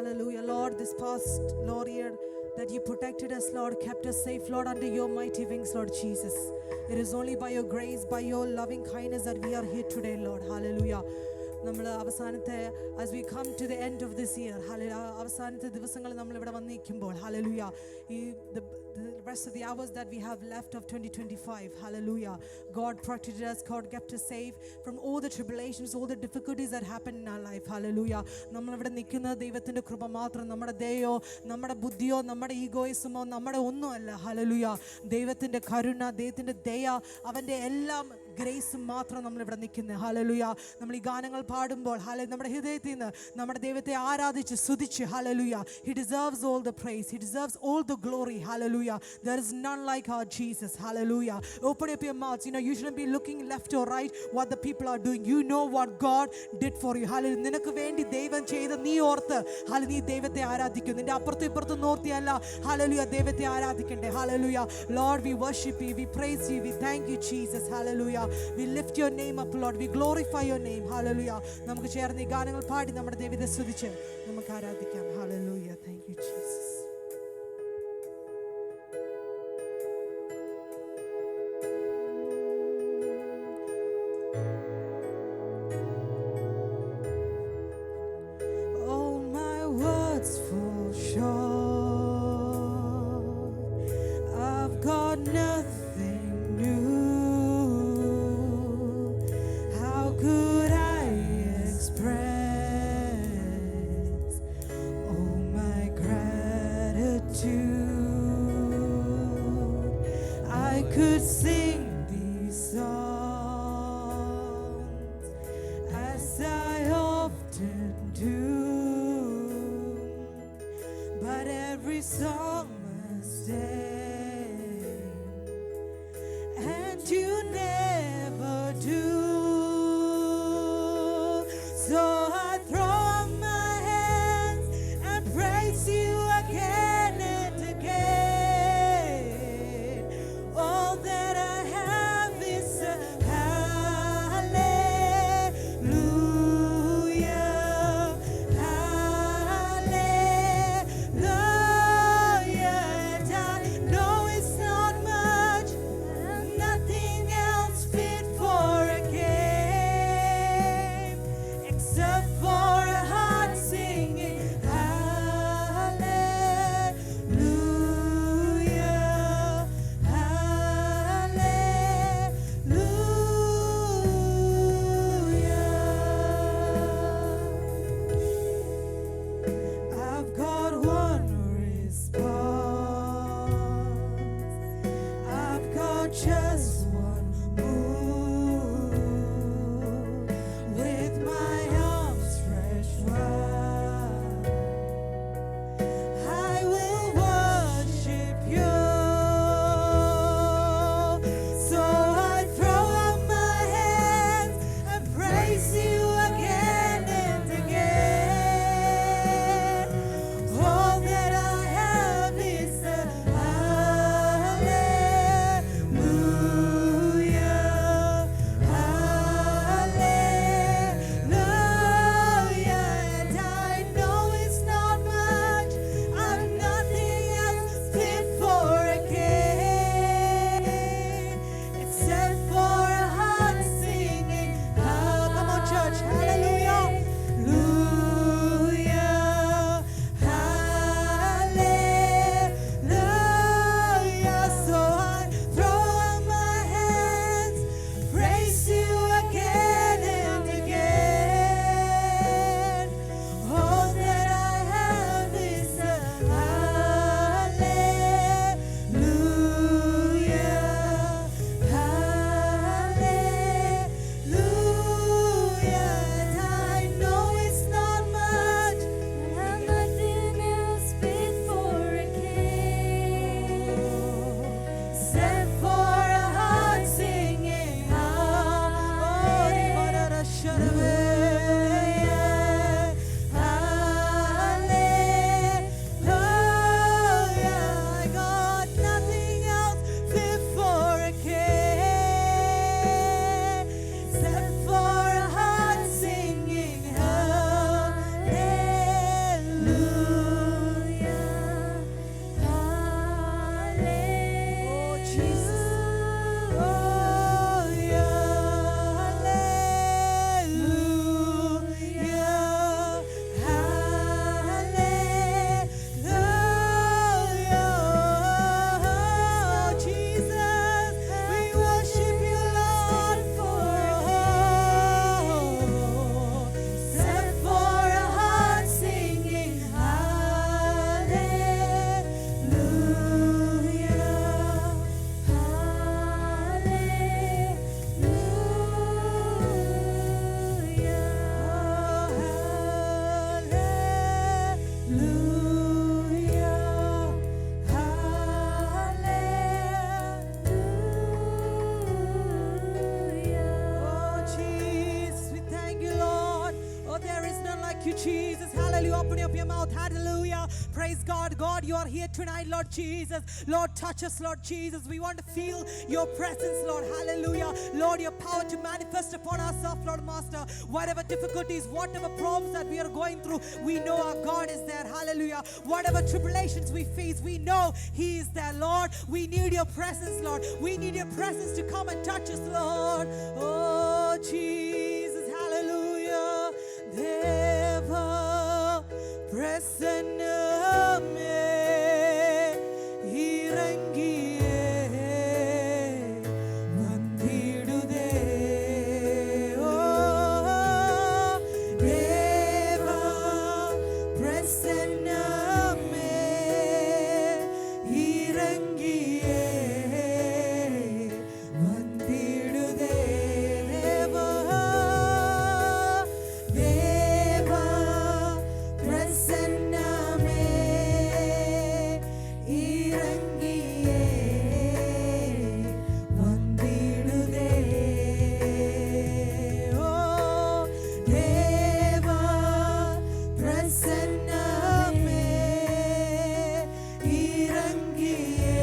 Hallelujah. Lord, this past, Lord, year that you protected us, Lord, kept us safe, Lord, under your mighty wings, Lord Jesus. It is only by your grace, by your loving kindness that we are here today, Lord. Hallelujah. നമ്മൾ അവസാനത്തെ as we come to the end of this year, അവസാനത്തെ ദിവസങ്ങൾ നമ്മൾ ഇവിടെ വന്നിരിക്കുമ്പോൾ, hallelujah, the rest of the hours that we have left of 2025, hallelujah, God protected us, God kept us safe from all the tribulations, all the difficulties that happened in our life, hallelujah. നമ്മൾ ഇവിടെ നിൽക്കുന്ന ദൈവത്തിന്റെ കൃപ മാത്രം, നമ്മുടെ ദയോ, നമ്മുടെ ബുദ്ധിയോ, നമ്മുടെ ഈഗോയിസമോ, നമ്മുടെ ഒന്നുമല്ല, hallelujah. ദൈവത്തിന്റെ കരുണ, ദൈവത്തിന്റെ ദയ, അവന്റെ എല്ലാം ഗ്രേസ് മാത്രം നമ്മൾ ഇവിടെ നിൽക്കുന്നത്, ഹല്ലേലൂയ. നമ്മൾ ഈ ഗാനങ്ങൾ പാടുമ്പോൾ, ഹല്ലേലൂയ, നമ്മുടെ ഹൃദയത്തിൽ നിന്ന് നമ്മുടെ ദൈവത്തെ ആരാധിച്ച് സ്തുതിച്ച്, hallelujah, he deserves all the praise, he deserves all the glory, hallelujah. There is none like our Jesus, hallelujah. Open up your mouths. You shouldn't be looking left or right what the people are doing. You know what God did for you, hallelujah. നിനക്ക് വേണ്ടി ദൈവം ചെയ്ത നീ ഓർത്ത്, hallelujah, നീ ദൈവത്തെ ആരാധിക്കും. നിന്റെ അപ്പുറത്തും ഇപ്പുറത്തും നോർത്തിയല്ല, ഹല്ലേലൂയ, ദൈവത്തെ ആരാധിക്കണ്ടേ, hallelujah. Lord, we worship you, we praise you, we thank you, Jesus, hallelujah. We lift your name up, Lord. We glorify your name. Hallelujah. നമുക്ക് ചേർന്ന് ഈ ഗാനങ്ങൾ പാടി നമ്മുടെ ദൈവത്തെ സ്തുതിച്ച് നമുക്ക് ആരാധിക്കാം. Hallelujah. Thank you, Jesus. All my words fall short. I've got nothing new. Could I express all my gratitude? I could sing these songs as I often do, but every song must end, and you never do. So I throw up my hands and praise you again and again. All that I have is a hallelujah, hallelujah. And I know Hallelujah. Praise God. God, you are here tonight, Lord Jesus. Lord, touch us, Lord Jesus. We want to feel your presence, Lord. Hallelujah. Lord, your power to manifest upon ourselves, Lord Master. Whatever difficulties, whatever problems that we are going through, we know our God is there. Hallelujah. Whatever tribulations we face, we know He is there, Lord. We need your presence, Lord. We need your presence to come and touch us, Lord. Oh, Jesus. Hallelujah. Deva Prasaname Irangiye Vandidude. Oh, Deva Prasaname Irangiye Vandidude. Deva Prasaname Irangiye Vandidude. Oh, Deva Prasaname Irangiye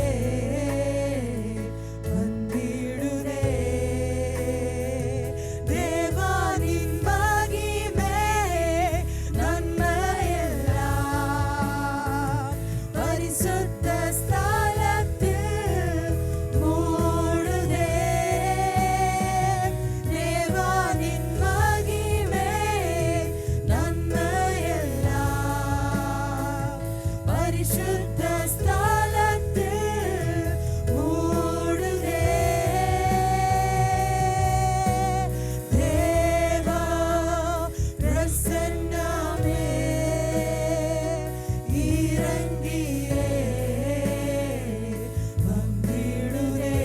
Vandidude. Deva nin magime നന്മയെല്ലാം പരിശുദ്ധ സ്ഥലത്തിൽ മൂടുതേ. ദേവാ നിൻ മഹിമേ നന്മയെല്ലാം പരിശുദ്ധ സ്ഥലത്തിൽ മൂടുതേ. ദേവാ പ്രസന്നമേ ഇറങ്ങിയേ വന്നിടുതേ.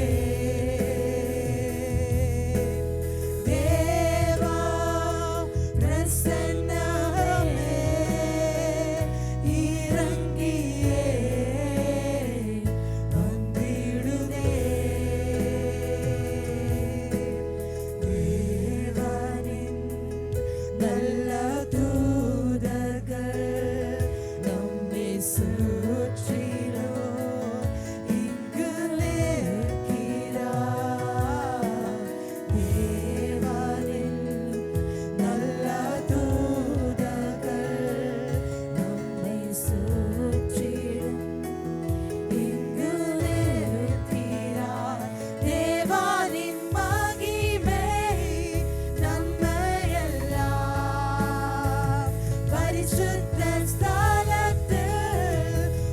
ദേവാ പ്രസന്നമേ ഇറങ്ങിയേ വന്നിടുതേ. ദേവനിൻ നല്ല ദൂതകൾ നമ്മെ சுற்றிலும் இங்கு நிற்கிறார். தேவனின் நல்ல தூதர்கள் நம்மை சுற்றிலும் இங்கு நிற்கிறார். தேவனின் மகிமை நன்மையெல்லாம் பரிசுத்த ஸ்தலத்தில்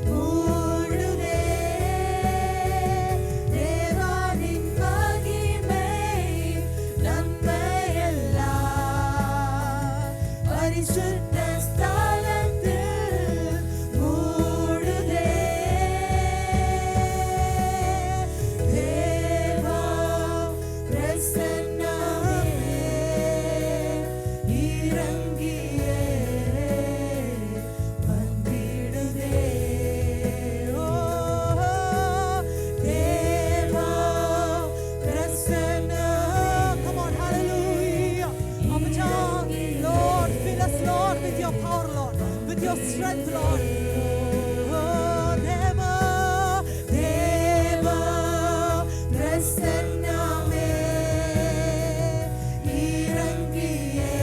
மூடுதே. தேவனின் மகிமை நன்மையெல்லாம் பரிசுத்த ஸ்தலத்தில் மூடுதே. தேவா பிரசன்னமே இறங்கியே வந்திடுதே. ஓ, தேவா Prasanna. Come on, hallelujah. Up and down. Lord, fill us, Lord, with your power, Lord, with your strength, Lord. Oh, Deva, Deva பிரசன்னமே இறங்கியே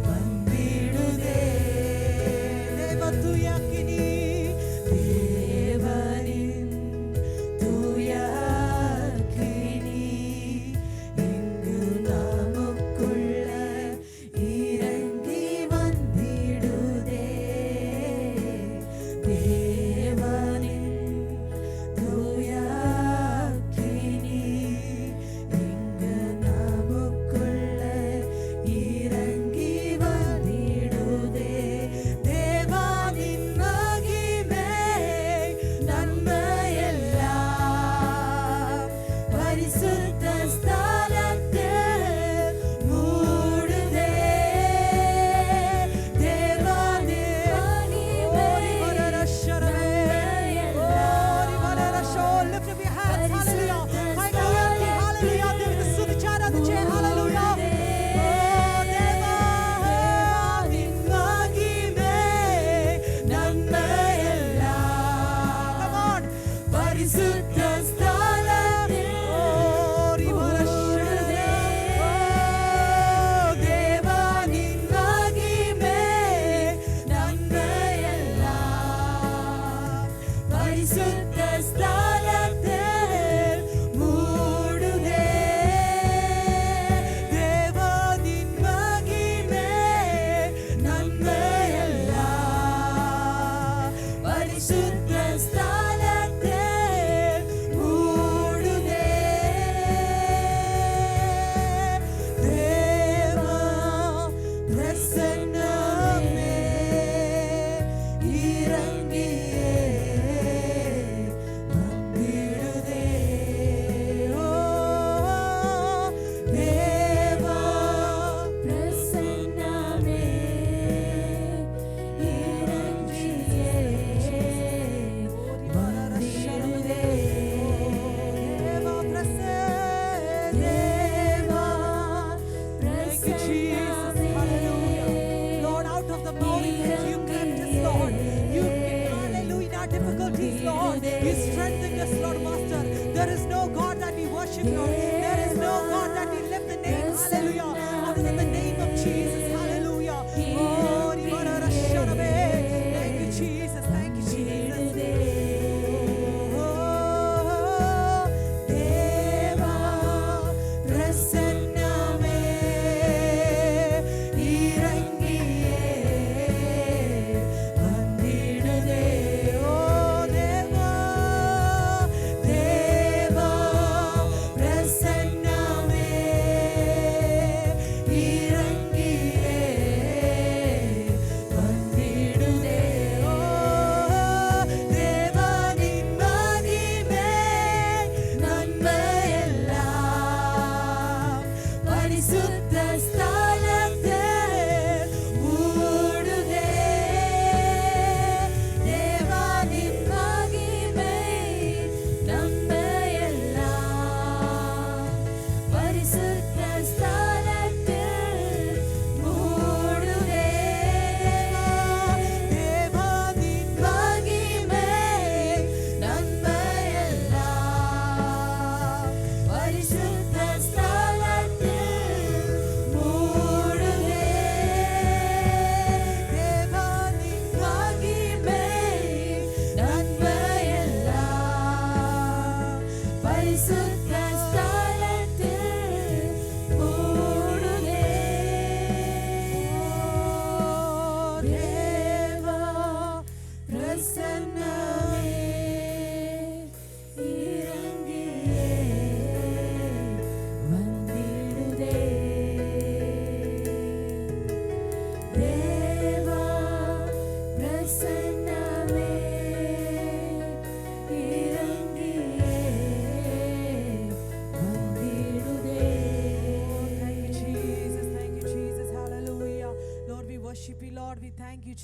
வந்திடுதே. தேவ தூய அக்கினி. தேவனின் தூய அக்கினி இங்கு நமக்குள்ள இறங்கி வந்திடுதே. പരിശുദ്ധ സ്ഥലത്തെ മൂടുതേ ദേവ പ്രസന്നമേ ഇറങ്ങിയേ വന്നിടുതേ ഓ ദേവ പ്രസന്നമേ Lord, you strengthen us, Lord Master. There is no God that we worship, Lord. There is no God that we lift the name, hallelujah, other than the name of Jesus, hallelujah. Oh, thank you, Jesus, thank you, Jesus. Oh, Deva Prasanname Irangiye Vandidude.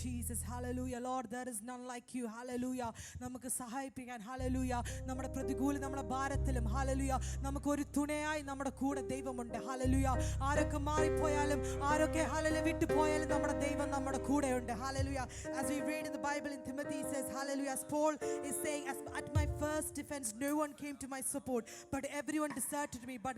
Jesus, hallelujah. Lord, there is none like you, hallelujah. നമുക്ക് സഹായിപ്പിക്കാൻ hallelujah, നമ്മുടെ പ്രതികൂല നമ്മുടെ ഭാരത്തിലും hallelujah, നമുക്ക് ഒരു തുണയായി നമ്മുടെ കൂടെ ദൈവമുണ്ട് hallelujah. ആരൊക്കെ മാറിപ്പോയാലും ആരൊക്കെ hallelujah വിട്ടു പോയാലും നമ്മുടെ ദൈവം നമ്മുടെ കൂടെയുണ്ട് hallelujah. As we read in the Bible in Timothy, it says hallelujah, as Paul is saying, as at my first defense no one came to my support, but everyone deserted me, but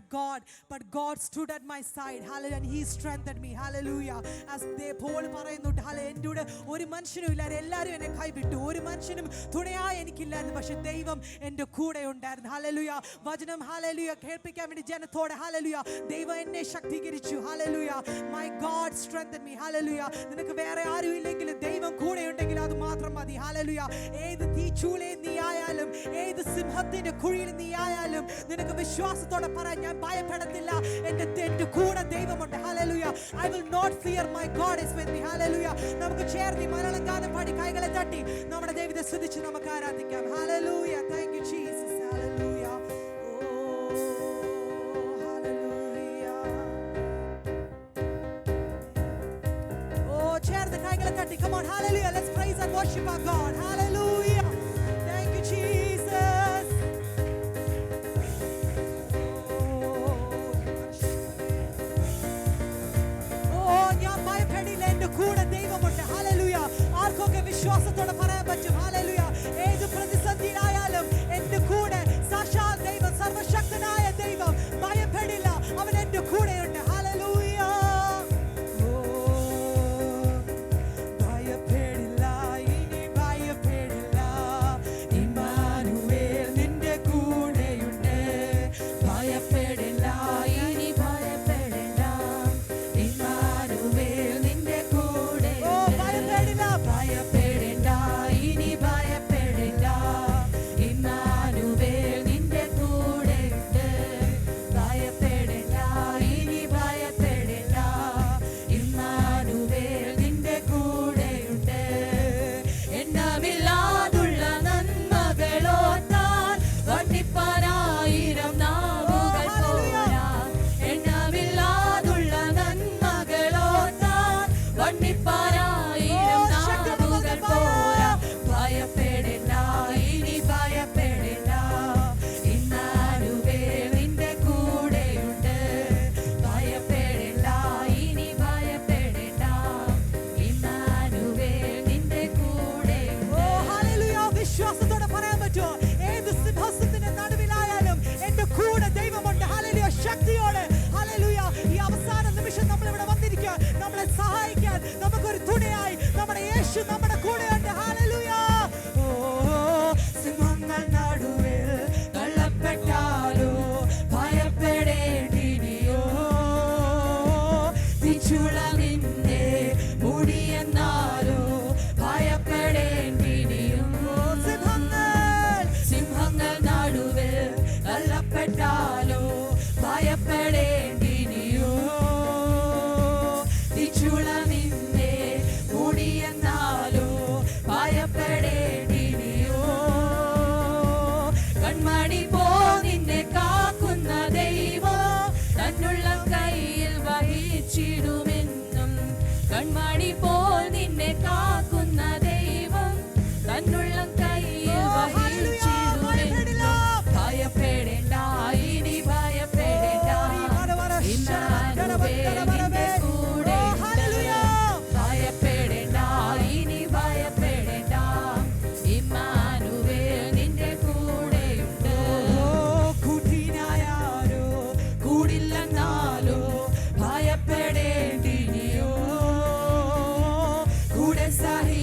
God stood at my side, hallelujah, and he strengthened me, hallelujah. As they Paul പറയുന്നുണ്ട് hallelujah, എൻ്റെ ഒരു മനുഷ്യനും ഇല്ലായിരുന്നു, എല്ലാവരും എന്നെ കൈവിട്ടു, ഒരു മനുഷ്യനും തുണയായി എനിക്കില്ലായിരുന്നു, പക്ഷെ ദൈവം എൻ്റെ കൂടെ ഉണ്ടായിരുന്നു hallelujah. വചനം hallelujah കേൾപ്പിക്കാൻ വേണ്ടി ജനത്തോടെ hallelujah, ദൈവം എന്നെ ശക്തീകരിച്ചു hallelujah. My God strengthened me hallelujah. നിനക്ക് വേറെ ആരും ഇല്ലെങ്കിലും ദൈവം കൂടെ ഉണ്ടെങ്കിൽ അത് മാത്രം മതി hallelujah. ഏത് തീച്ചൂളയിൽ നീ ആയാലും ഏത് സിംഹത്തിന്റെ കുഴിയിൽ നീ ആയാലും നിനക്ക് വിശ്വാസത്തോടെ പറയാൻ ഞാൻ ഭയപ്പെടത്തില്ല, എൻ്റെ കൂടെ ദൈവമുണ്ട് hallelujah. I will not fear, my God is with me hallelujah. നമുക്ക് ചേർന്ന് മലയാളം ഗാനം പാടി കൈകളെ തട്ടി നമ്മുടെ ദൈവത്തെ സ്തുതിച്ച് നമുക്ക് ആരാധിക്കാം hallelujah. Thank you Jesus hallelujah. ചേർന്ന് കൈകളെ തട്ടി come on hallelujah, let's praise and worship our God hallelujah. Thank you Jesus. ഞാൻ ഭയപ്പെടില്ല, എൻ്റെ കൂടെ ദൈവമുണ്ട് hallelujah. ആർക്കൊക്കെ വിശ്വാസത്തോടെ പറയാൻ പറ്റും hallelujah. ഏത് പ്രതിസന്ധിയിലായാലും എൻ്റെ കൂടെ സാക്ഷാൽ ദൈവം, സർവശക്തനായ ദൈവം, ഭയപ്പെടില്ല, അവൻ എൻ്റെ കൂടെയുണ്ട് hallelujah. Anybody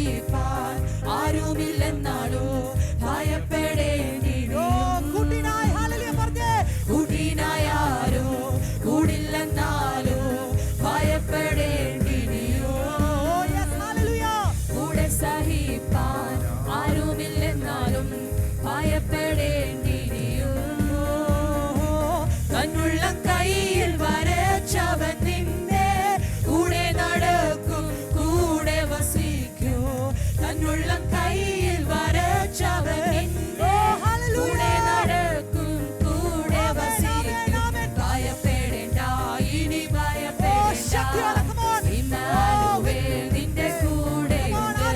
സഹിപ്പാൻ ആരുമില്ലെന്നാലോ ഭയപ്പെടേണ്ടി കൂട്ടിനായി ഹല്ലേലൂയ പറഞ്ഞേ കൂട്ടിനായാരോ കൂടില്ലെന്നാലോ ഭയപ്പെടേണ്ടി കൂടെ സഹിപ്പാൻ ആരുമില്ലെന്നാലും ഭയപ്പെടേണ്ടി തന്നുള്ള കയ്യിൽ വരച്ചവൻ നിന്നെ കൂടെ നടക്കും കൂടെ വസിക്കും തന്നുള്ള കയ്യിൽ വരച്ചവൻ നിന്നെ കൂടെ നടക്കും കൂടെ വസിക്കും ഭയപ്പെടേണ്ട ഇനി ഭയപ്പെടേണ്ട ഇമ്മാനുവേൽ നിന്റെ കൂടെയുണ്ട്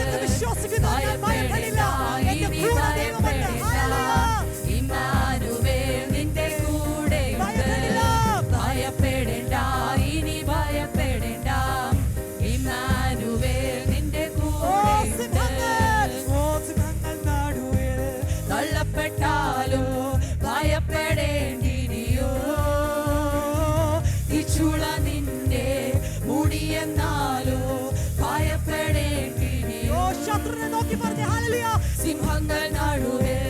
ഭയപ്പെടേണ്ട ഇനി ഭയപ്പെടേണ്ട ഇമ്മാനുവേൽ നിന്റെ കൂടെയുണ്ട് ഭയപ്പെടേണ്ട ഇനി ഭയപ്പെടേണ്ട ഇമ്മാനുവേൽ നിന്റെ കൂടെയുണ്ട് തള്ളപ്പെട്ടാലോ ഭയപ്പെടേണ്ടിയോ തിച്ചുള നിന്റെ മുടിയെന്നാലോ ഭയപ്പെടേണ്ടിയോ ശത്രുവിനെ നോക്കി പറഞ്ഞേ ഹല്ലേലൂയ സിംഹങ്ങൾ നടുവിൽ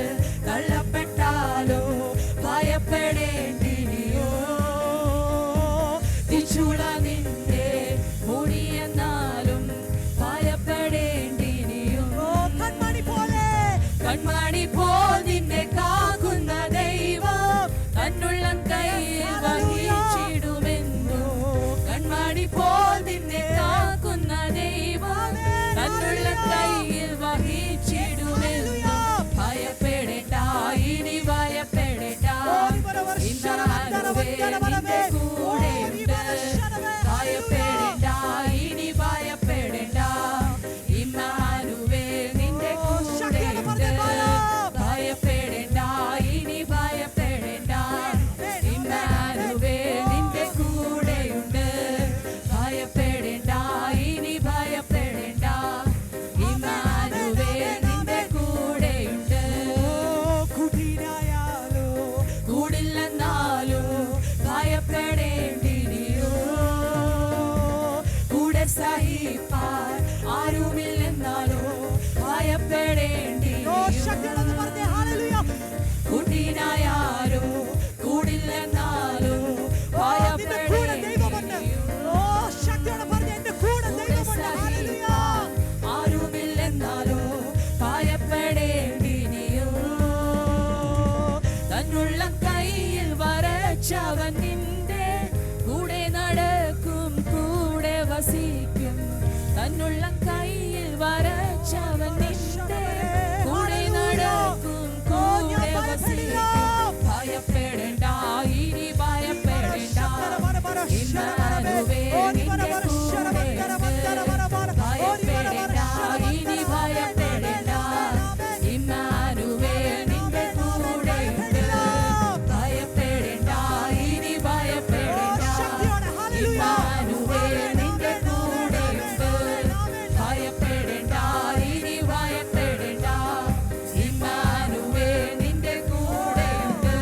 തള്ളപ്പെട്ടാലോ ഭയപ്പെടേണ്ടിയോ തിച്ചുള നിന്റെ മുടിയെന്നാലും ഭയപ്പെടേണ്ടിയോ കൺമണി പോൽ നിന്നെ കാക്കുന്ന ദൈവം തന്നുള്ളം കയ്യിൽ വഹിച്ചിടുമെന്നു കൺമണി പോൽ നിന്നെ കാക്കുന്ന ദൈവം തന്നുള്ളം കയ്യിൽ വഹിച്ചിടുമെന്നു ഭയപ്പെടേണ്ട ഇനി ഭയപ്പെടേണ്ട ഇമ്മാനുവേൽ നിന്റെ കൂടെയുണ്ട് ഭയപ്പെടേണ്ട ഇനി ഭയപ്പെടേണ്ട ഇമ്മാനുവേൽ നിന്റെ കൂടെയുണ്ട് ഭയപ്പെടേണ്ട ഇനി ഭയപ്പെടേണ്ട ഇമ്മാനുവേൽ നിന്റെ കൂടെയുണ്ട് ഭയപ്പെടേണ്ട ഇനി ഭയപ്പെടേണ്ട ഇമ്മാനുവേൽ നിന്റെ കൂടെയുണ്ട് കൂട്ടിനായാലോ കൂടില്ലെന്നാലോ ഭയപ്പെടേണ്ടിയോ കൂടെ സഹിപ്പാൻ ആരുമില്ലെന്നാലോ ഭയപ്പെടേണ്ടിയോ ശക്തിയോടെ പറഞ്ഞേ ഹല്ലേലൂയ കൂട്ടിനായാരോ കൂടില്ലെന്നാലോ ഭയപ്പെടേണ്ടിയോ ശക്തിയോടെ പറഞ്ഞേ എന്റെ കൂടെ ദൈവമുണ്ട് ഹല്ലേലൂയ ആരുമില്ലെന്നാലോ ഭയപ്പെടേണ്ടിയോ തന്നുള്ള കയ്യിൽ വരച്ചവൻ നിന്റെ കൂടെ നടക്കും കൂടെ വസിക്കും തന്നുള്ള കയ്യിൽ വരച്ചവൻ നിന്റെ കൂടെ നടക്കും കൂടെ വസിക്കും ഭയപ്പെടേണ്ട ഇനി ഭയപ്പെടേണ്ട ഇമ്മാനുവേൽ നിന്റെ കൂടെയുണ്ട് ഭയപ്പെടേണ്ട ഇനി ഭയപ്പെടേണ്ട ഇമ്മാനുവേൽ നിന്റെ കൂടെയുണ്ട് ഭയപ്പെടേണ്ട ഇനി ഭയപ്പെടേണ്ട ഇമ്മാനുവേൽ നിന്റെ കൂടെയുണ്ട് ഭയപ്പെടേണ്ട ഇനി ഭയപ്പെടേണ്ട ഇമ്മാനുവേൽ നിന്റെ കൂടെയുണ്ട്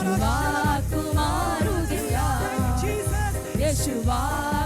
യേശു വാക്കു മാറുകില്ല Jesus. യേശു വാക്കു